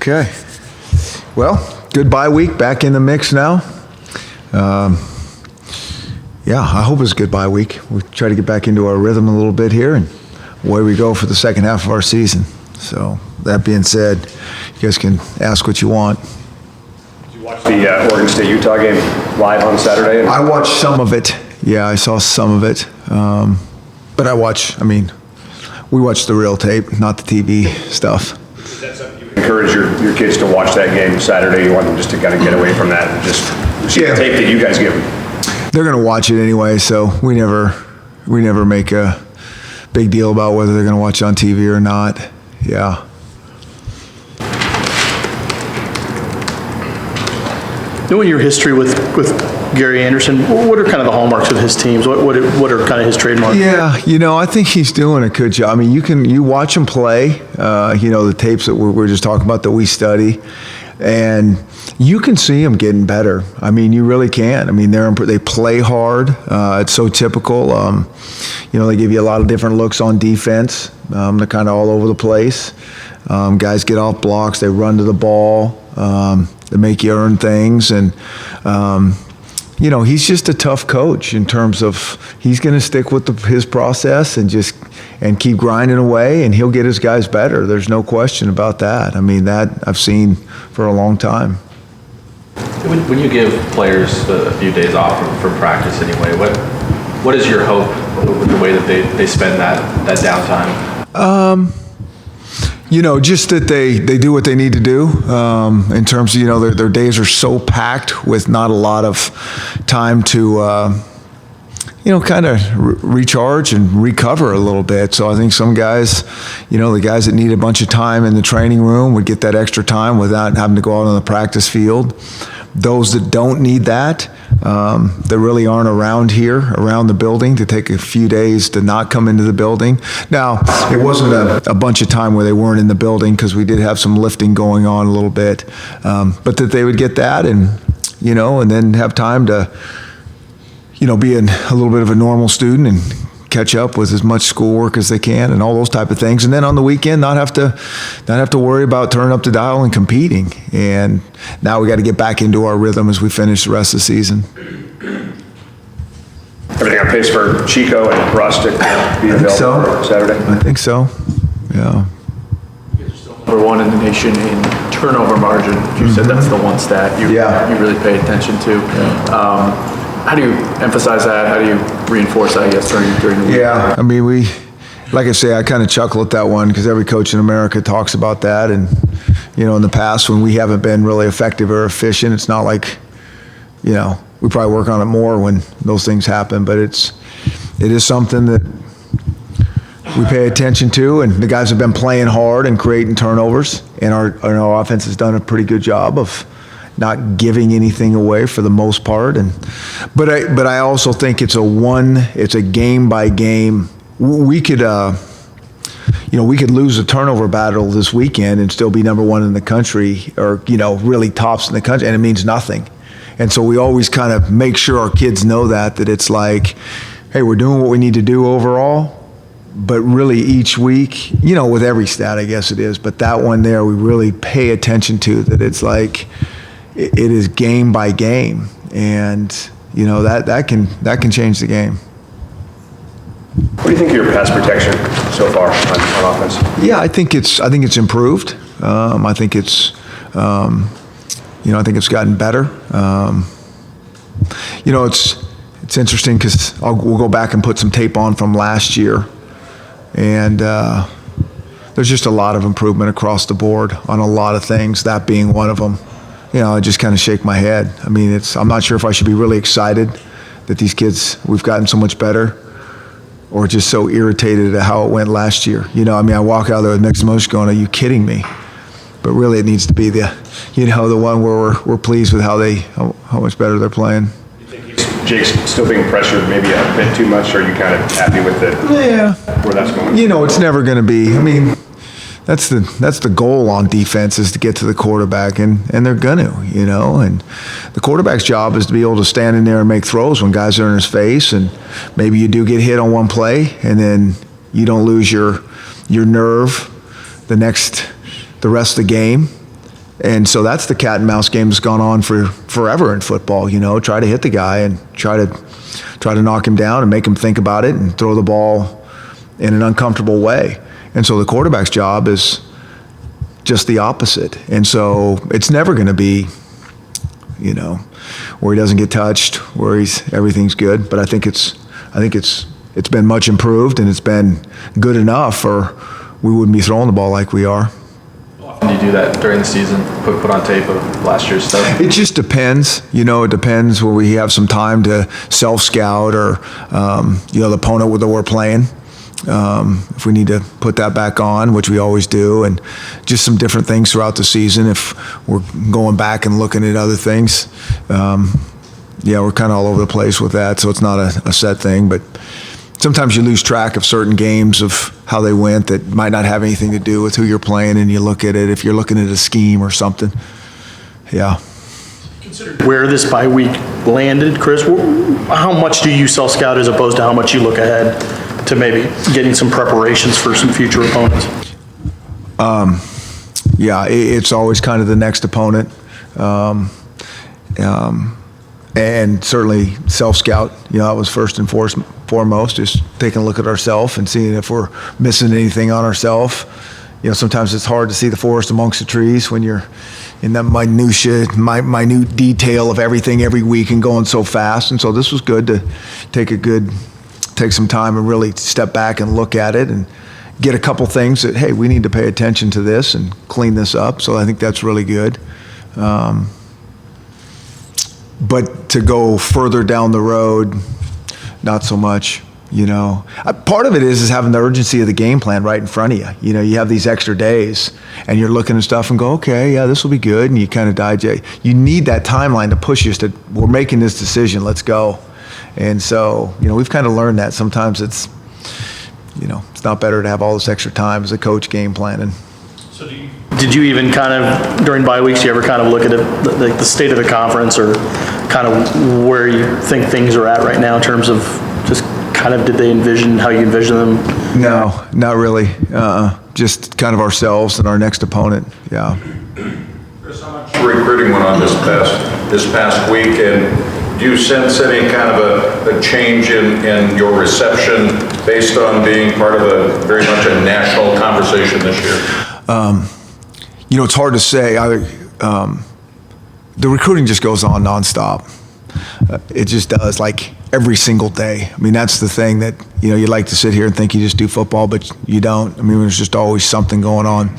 Okay. Well, good bye week, back in the mix now. Yeah, I hope it's a good bye week. We try to get back into our rhythm a little bit here, and away we go for the second half of our season. So that being said, you guys can ask what you want. Did you watch the Oregon State-Utah game live on Saturday? I watched some of it. Yeah, I saw some of it. But we watched the real tape, not the TV stuff. Is that something you encourage your kids to watch that game Saturday? You want them just to kind of get away from that and just see the tape that you guys give them? They're going to watch it anyway, so we never make a big deal about whether they're going to watch it on TV or not. Yeah. Knowing your history with Gary Anderson, what are kind of the hallmarks of his teams? What are kind of his trademarks? Yeah, I think he's doing a good job. I mean, you watch him play, the tapes that we're just talking about that we study, and you can see him getting better. I mean, you really can. I mean, they play hard. It's so typical. They give you a lot of different looks on defense. They're kind of all over the place. Guys get off blocks. They run to the ball. They make you earn things. And, he's just a tough coach in terms of he's going to stick with his process and keep grinding away, and he'll get his guys better. There's no question about that. I mean, that I've seen for a long time. When you give players a few days off from practice anyway, what is your hope with the way that they spend that downtime? Just that they do what they need to do in terms of, their days are so packed with not a lot of time to, kind of recharge and recover a little bit. So I think some guys, the guys that need a bunch of time in the training room would get that extra time without having to go out on the practice field. Those that don't need that really aren't around the building, to take a few days to not come into the building. Now, it wasn't a bunch of time where they weren't in the building, because we did have some lifting going on a little bit, but that they would get that and then have time to, be a little bit of a normal student and catch up with as much schoolwork as they can and all those type of things. And then on the weekend, not have to worry about turning up the dial and competing. And now we got to get back into our rhythm as we finish the rest of the season. Everything on pace for Chico and Russ to be available for Saturday? I think so, yeah. Number one in the nation in turnover margin. You said that's the one stat you really pay attention to. Yeah. How do you emphasize that? How do you reinforce that, I guess, during the week? Yeah, I mean, like I say, I kind of chuckle at that one, because every coach in America talks about that. And, in the past, when we haven't been really effective or efficient, it's not like, we probably work on it more when those things happen. But it is something that we pay attention to, and the guys have been playing hard and creating turnovers, and our offense has done a pretty good job of not giving anything away for the most part. But I also think it's a game by game. We could lose a turnover battle this weekend and still be number one in the country, or really tops in the country, and it means nothing. And so we always kind of make sure our kids know that it's like, hey, we're doing what we need to do overall. But really each week, with every stat, I guess it is, but that one there we really pay attention to, that it's like, it is game by game, and that can change the game. What do you think of your pass protection so far on offense? Yeah, I think it's improved. I think it's gotten better. It's interesting, because we'll go back and put some tape on from last year, and there's just a lot of improvement across the board on a lot of things. That being one of them. I just kind of shake my head. I mean, I'm not sure if I should be really excited that these kids, we've gotten so much better, or just so irritated at how it went last year. I walk out there with mixed emotions going, are you kidding me? But really it needs to be the one where we're pleased with how much better they're playing. You think Jake's still being pressured maybe a bit too much, or are you kind of happy with it? Yeah. Where that's going? It's never going to be, that's the goal on defense, is to get to the quarterback, and they're gonna, and the quarterback's job is to be able to stand in there and make throws when guys are in his face, and maybe you do get hit on one play, and then you don't lose your nerve the rest of the game. And so that's the cat and mouse game that's gone on for forever in football. Try to hit the guy and try to knock him down and make him think about it and throw the ball in an uncomfortable way. And so the quarterback's job is just the opposite. And so it's never going to be, where he doesn't get touched, where everything's good. But I think it's been much improved, and it's been good enough, or we wouldn't be throwing the ball like we are. Do you do that during the season? Put on tape of last year's stuff? It just depends. It depends where we have some time to self-scout or, the opponent that we're playing. If we need to put that back on, which we always do, and just some different things throughout the season. If we're going back and looking at other things, we're kind of all over the place with that. So it's not a set thing, but sometimes you lose track of certain games of how they went that might not have anything to do with who you're playing, and you look at it if you're looking at a scheme or something. Yeah. Where this bye week landed, Chris, how much do you self-scout as opposed to how much you look ahead to maybe getting some preparations for some future opponents? It's always kind of the next opponent. And certainly self-scout, that was first and foremost, just taking a look at ourselves and seeing if we're missing anything on ourselves. Sometimes it's hard to see the forest amongst the trees when you're in that minute detail of everything every week and going so fast. And so this was good to take some time and really step back and look at it and get a couple things that, hey, we need to pay attention to this and clean this up. So I think that's really good. But to go further down the road, not so much. Part of it is having the urgency of the game plan right in front of you. You have these extra days, and you're looking at stuff and go, okay, yeah, this will be good, and you kind of digest. You need that timeline to push you to, we're making this decision, let's go. And so, we've kind of learned that sometimes it's not better to have all this extra time as a coach game planning. Did you even kind of, during bye weeks, you ever kind of look at it, like the state of the conference, or kind of where you think things are at right now in terms of just kind of, did they envision how you envision them? No, not really. Just kind of ourselves and our next opponent. Yeah. Chris, how much recruiting went on this past week, and do you sense any kind of a change in your reception based on being part of very much a national conversation this year? It's hard to say. The recruiting just goes on nonstop. It just does, like every single day. I mean, that's the thing that, you like to sit here and think you just do football, but you don't. I mean, there's just always something going on.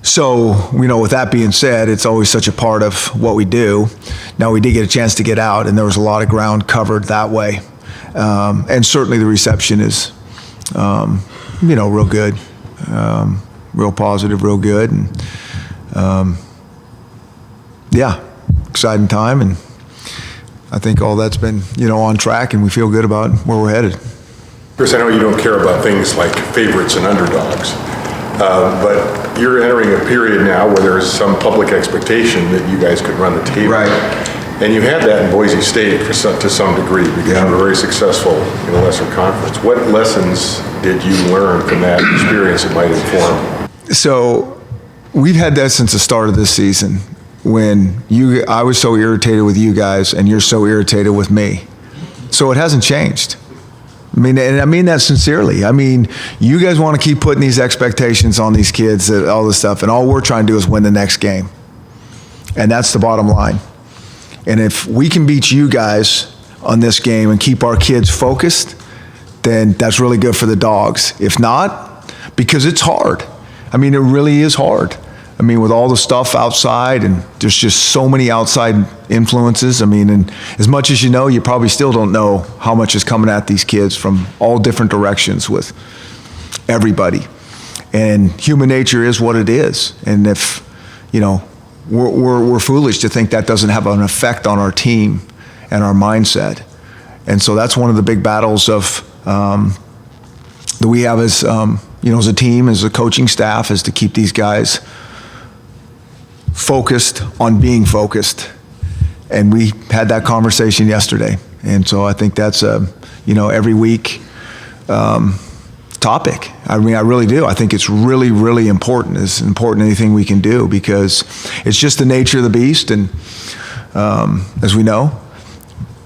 So, with that being said, it's always such a part of what we do. Now, we did get a chance to get out, and there was a lot of ground covered that way. And certainly the reception is, real good. Real positive, real good. And, exciting time. And I think all that's been, on track, and we feel good about where we're headed. Chris, I know you don't care about things like favorites and underdogs, but you're entering a period now where there's some public expectation that you guys could run the table. Right. And you had that in Boise State to some degree because you were very successful in a lesser conference. What lessons did you learn from that experience that might inform? So we've had that since the start of this season, when I was so irritated with you guys and you're so irritated with me. So it hasn't changed. I mean, and I mean that sincerely. I mean, you guys want to keep putting these expectations on these kids, all this stuff, and all we're trying to do is win the next game. And that's the bottom line. And if we can beat you guys on this game and keep our kids focused, then that's really good for the dogs. If not, because it's hard. I mean, it really is hard. I mean, with all the stuff outside, and there's just so many outside influences. I mean, and as much as you probably still don't know how much is coming at these kids from all different directions with everybody. And human nature is what it is. And if, we're foolish to think that doesn't have an effect on our team and our mindset. And so that's one of the big battles of that we have as as a team, as a coaching staff, is to keep these guys focused on being focused. And we had that conversation yesterday. And so I think that's every week talking topic. I mean, I really do. I think it's really, really important. It's important anything we can do, because it's just the nature of the beast, and as we know.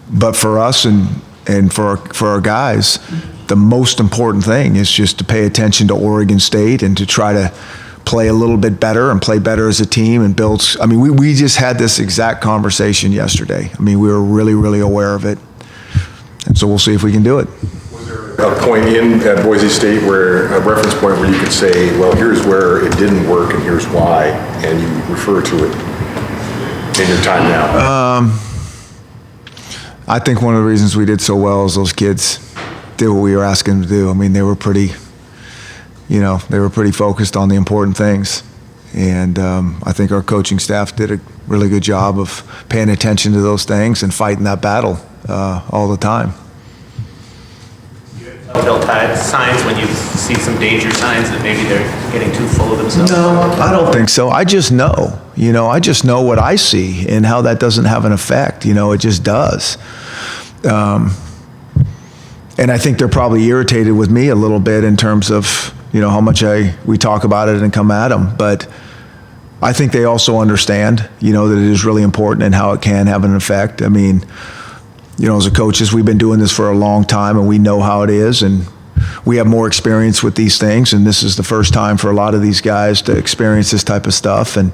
But for us and for our guys, the most important thing is just to pay attention to Oregon State and to try to play a little bit better and play better as a team and build. I mean, we just had this exact conversation yesterday. I mean, we were really, really aware of it. And so we'll see if we can do it. A point at Boise State a reference point where you could say, well, here's where it didn't work and here's why, and you refer to it in your time now? I think one of the reasons we did so well is those kids did what we were asking them to do. I mean, they were pretty focused on the important things. And I think our coaching staff did a really good job of paying attention to those things and fighting that battle all the time. Telltale signs when you see some danger signs that maybe they're getting too full of themselves? No, I don't think so. I just know. I just know what I see and how that doesn't have an effect. It just does. And I think they're probably irritated with me a little bit in terms of, how much we talk about it and come at them. But I think they also understand, that it is really important and how it can have an effect. I mean, as a coaches, we've been doing this for a long time, and we know how it is, and we have more experience with these things, and this is the first time for a lot of these guys to experience this type of stuff. And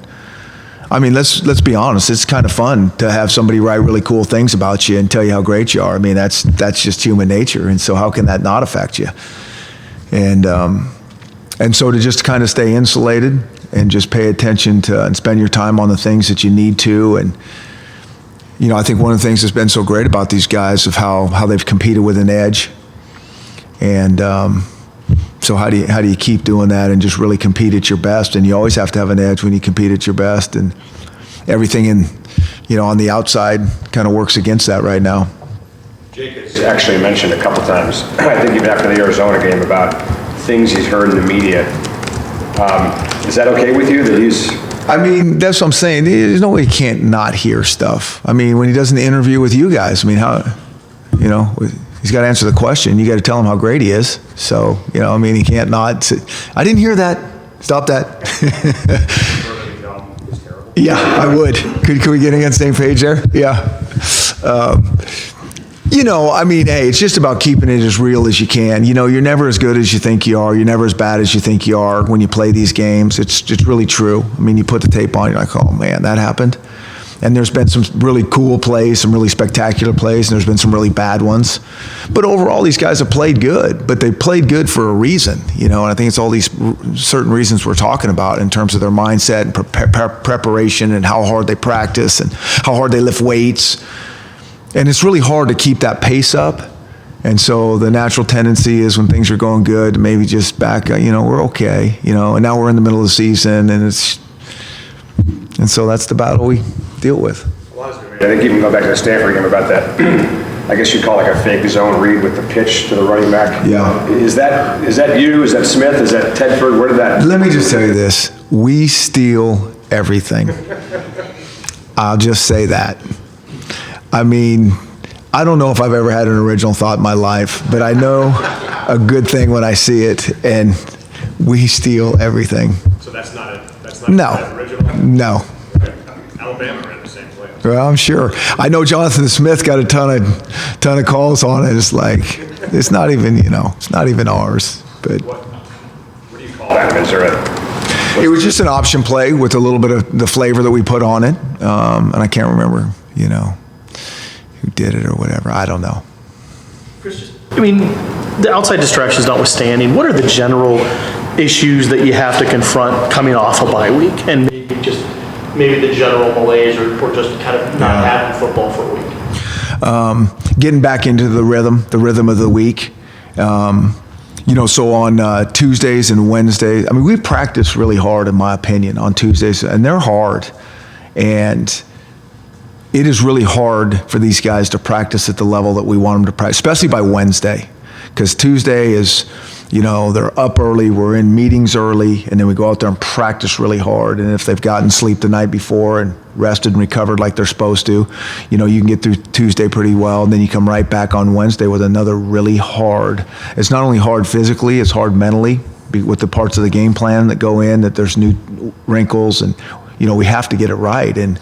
I mean, let's be honest, it's kind of fun to have somebody write really cool things about you and tell you how great you are. I mean, that's just human nature, and so how can that not affect you? And so to just kind of stay insulated and just pay attention to and spend your time on the things that you need to. And I think one of the things that's been so great about these guys of how they've competed with an edge. And so how do you keep doing that and just really compete at your best? And you always have to have an edge when you compete at your best. And everything on the outside kind of works against that right now. Jake has actually mentioned a couple times, I think even after the Arizona game, about things he's heard in the media. Is that okay with you that he's... I mean, that's what I'm saying. There's no way he can't not hear stuff. I mean, when he does an interview with you guys, I mean, he's got to answer the question. You got to tell him how great he is. So, I mean, he can't not say, I didn't hear that. Stop that. Yeah, I would. Could we get on the same page there? Yeah. I mean, hey, it's just about keeping it as real as you can. You're never as good as you think you are. You're never as bad as you think you are when you play these games. It's really true. I mean, you put the tape on, you're like, oh, man, that happened. And there's been some really cool plays, some really spectacular plays, and there's been some really bad ones. But overall, these guys have played good. But they played good for a reason, and I think it's all these certain reasons we're talking about in terms of their mindset and preparation and how hard they practice and how hard they lift weights. And it's really hard to keep that pace up. And so the natural tendency is when things are going good, maybe just back, we're okay, and now we're in the middle of the season, and so that's the battle we deal with. I think even go back to the Stanford game about that, I guess you'd call it like a fake zone read with the pitch to the running back. Yeah. Is that you? Is that Smith? Is that Tedford? Where did that? Let me just tell you this. We steal everything. I'll just say that. I mean, I don't know if I've ever had an original thought in my life, but I know a good thing when I see it, and we steal everything. So that's not No. original? No. Alabama ran the same play. Well, I'm sure. I know Jonathan Smith got a ton of calls on it. It's like, it's not even, it's not even ours. But What do you call that? Is there it was just an option play with a little bit of the flavor that we put on it. And I can't remember, who did it or whatever. I don't know. I mean, the outside distractions notwithstanding, what are the general issues that you have to confront coming off a bye week, and maybe the general malaise or just kind of not having football for a week? Getting back into the rhythm of the week. So on Tuesdays and Wednesdays, I mean, we practice really hard, in my opinion, on Tuesdays, and they're hard. And it is really hard for these guys to practice at the level that we want them to practice, especially by Wednesday, because Tuesday is You know, they're up early, we're in meetings early, and then we go out there and practice really hard. And if they've gotten sleep the night before and rested and recovered like they're supposed to, you know, you can get through Tuesday pretty well. And then you come right back on Wednesday with another really hard. It's not only hard physically, it's hard mentally with the parts of the game plan that go in, that there's new wrinkles, and, you know, we have to get it right. And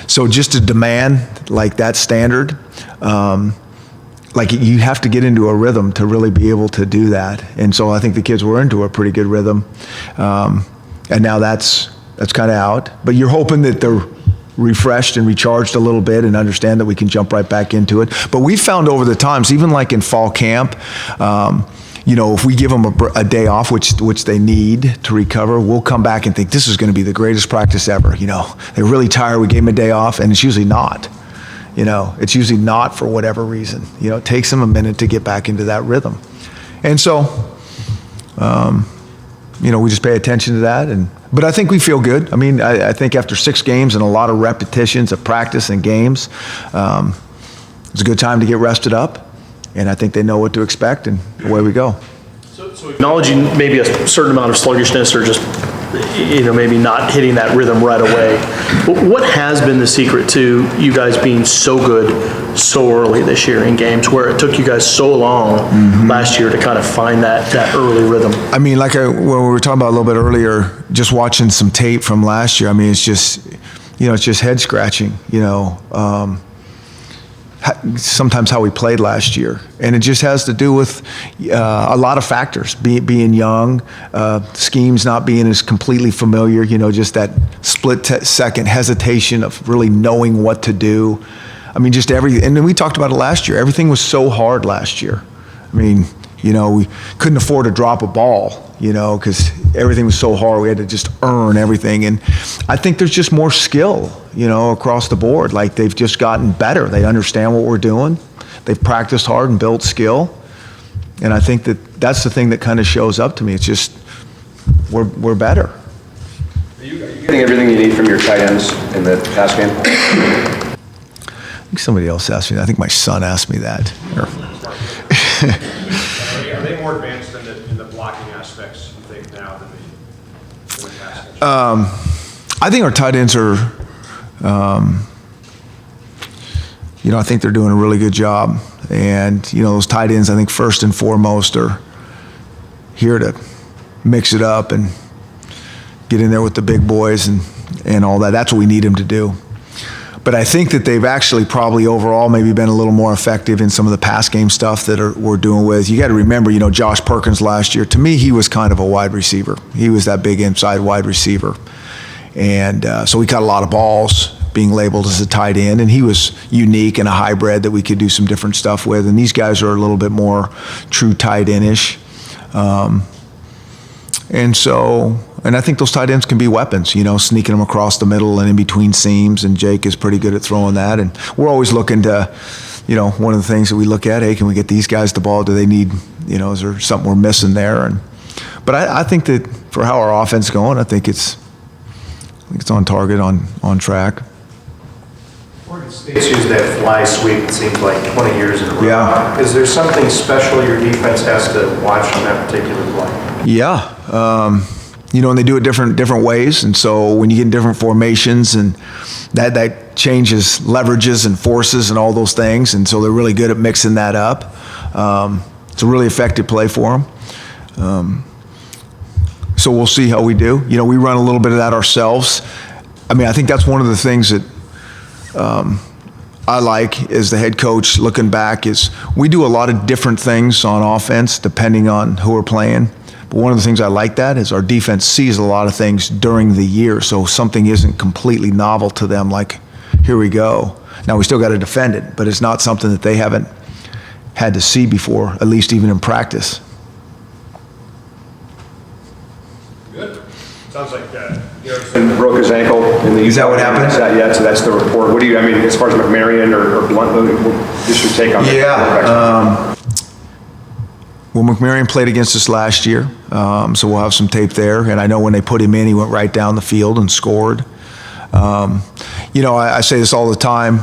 so just to demand like that standard, like you have to get into a rhythm to really be able to do that. And so I think the kids were into a pretty good rhythm. And now that's kind of out. But you're hoping that they're refreshed and recharged a little bit and understand that we can jump right back into it. But we found over the times, even like in fall camp, you know, if we give them a day off, which they need to recover, we'll come back and think this is going to be the greatest practice ever. You know, they're really tired, we gave them a day off, and it's usually not. You know, it's usually not for whatever reason. You know, it takes them a minute to get back into that rhythm. And so, you know, we just pay attention to that. But I think we feel good. I mean, I think after 6 games and a lot of repetitions of practice and games, it's a good time to get rested up. And I think they know what to expect, and away we go. So acknowledging maybe a certain amount of sluggishness, or just, you know, maybe not hitting that rhythm right away. What has been the secret to you guys being so good so early this year in games, where it took you guys so long last year to kind of find that early rhythm? I mean, like when we were talking about a little bit earlier, just watching some tape from last year, I mean, it's just, you know, it's just head scratching, you know, sometimes how we played last year. And it just has to do with a lot of factors, being young, schemes not being as completely familiar, you know, just that split-second hesitation of really knowing what to do. I mean, just everything. And then we talked about it last year. Everything was so hard last year. I mean, you know, we couldn't afford to drop a ball, you know, because everything was so hard. We had to just earn everything. And I think there's just more skill, you know, across the board. Like, they've just gotten better. They understand what we're doing. They've practiced hard and built skill. And I think that's the thing that kind of shows up to me. It's just we're better. Are you getting everything you need from your tight ends in the pass game? I think somebody else asked me that. I think my son asked me that. Are they more advanced in the blocking aspects, you think, now than the past? I think our tight ends are, you know, I think they're doing a really good job. And, you know, those tight ends, I think first and foremost, are here to mix it up and get in there with the big boys and all that. That's what we need them to do. But I think that they've actually probably overall maybe been a little more effective in some of the pass game stuff that we're doing with. You got to remember, you know, Josh Perkins last year, to me, he was kind of a wide receiver. He was that big inside wide receiver. And so we got a lot of balls being labeled as a tight end, and he was unique and a hybrid that we could do some different stuff with. And these guys are a little bit more true tight end-ish. And I think those tight ends can be weapons, you know, sneaking them across the middle and in between seams, and Jake is pretty good at throwing that. And we're always looking to, you know, one of the things that we look at, hey, can we get these guys the ball? Do they need, you know, is there something we're missing there? But I think that for how our offense is going, I think it's on target, on track. Oregon State's used that fly sweep, it seems like 20 years in a row. Yeah. Is there something special your defense has to watch on that particular play? Yeah. You know, and they do it different ways. And so when you get in different formations, and that changes leverages and forces and all those things. And so they're really good at mixing that up. It's a really effective play for them. So we'll see how we do. You know, we run a little bit of that ourselves. I mean, I think that's one of the things that I like as the head coach looking back is we do a lot of different things on offense depending on who we're playing. But one of the things I like that is our defense sees a lot of things during the year, so something isn't completely novel to them, like, here we go. Now, we still got to defend it, but it's not something that they haven't had to see before, at least even in practice. Good. Sounds like Petersen broke his ankle in the. Is that what happened? Yeah, so that's the report. What do you, I mean, as far as McMarion or Blunt, just your take on that? Yeah. Well, McMarion played against us last year, so we'll have some tape there. And I know when they put him in, he went right down the field and scored. You know, I say this all the time.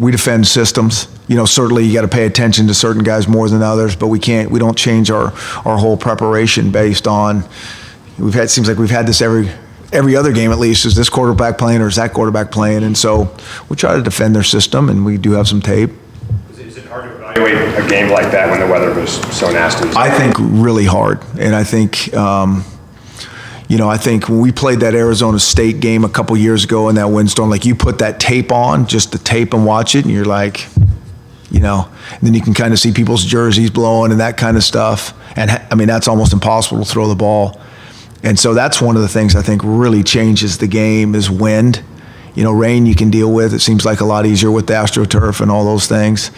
We defend systems. certainly you got to pay attention to certain guys more than others, but we don't change our whole preparation based on, seems like we've had this every other game at least. Is this quarterback playing or is that quarterback playing? And so we try to defend their system, and we do have some tape. Is it hard to evaluate a game like that when the weather was so nasty? I think really hard. And I think, I think when we played that Arizona State game a couple years ago in that windstorm, like you put that tape on, just the tape, and watch it, and you're like, and then you can kind of see people's jerseys blowing and that kind of stuff. And I mean, that's almost impossible to throw the ball. And so that's one of the things I think really changes the game is wind. Rain you can deal with. It seems like a lot easier with the AstroTurf and all those things.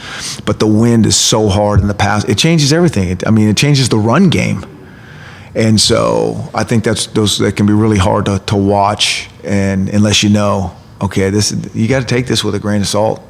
But the wind is so hard in the pass. It changes everything. It changes the run game. And so I think that can be really hard to watch, and unless okay, you got to take this with a grain of salt.